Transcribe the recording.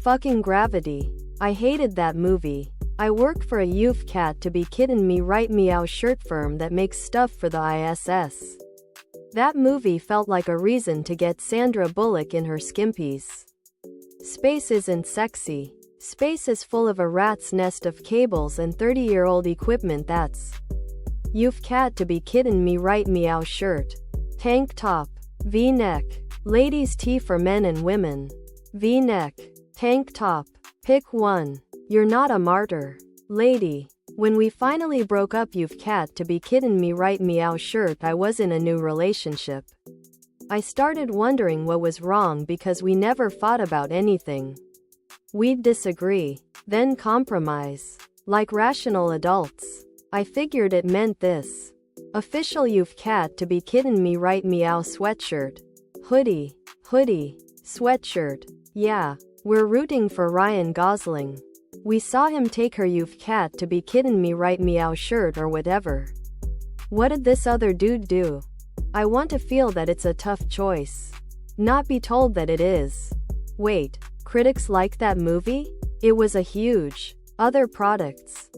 Fucking Gravity. I hated that movie. I work for a youth cat to be Kitten me right Meow shirt firm that makes stuff for the ISS. That movie felt like a reason to get Sandra Bullock in her skimpies. Space isn't sexy. Space is full of a rat's nest of cables and 30-year-old equipment. That's youth cat to be Kitten me right Meow shirt. Tank top. V-neck. Ladies tee for men and women. V-neck. Tank top. Pick one. You're not a martyr. Lady. When we finally broke up, you've cat to be Kitten me right Meow shirt, I was in a new relationship. I started wondering what was wrong because we never fought about anything. We'd disagree, then compromise. Like rational adults. I figured it meant this. Official you've cat to be Kitten me right Meow sweatshirt. Hoodie. Sweatshirt. Yeah. We're rooting for Ryan Gosling. We saw him take her youth cat to be Kitten me right Meow shirt or whatever. What did this other dude do? I want to feel that it's a tough choice. Not be told that it is. Wait, critics like that movie? It was a huge. Other products.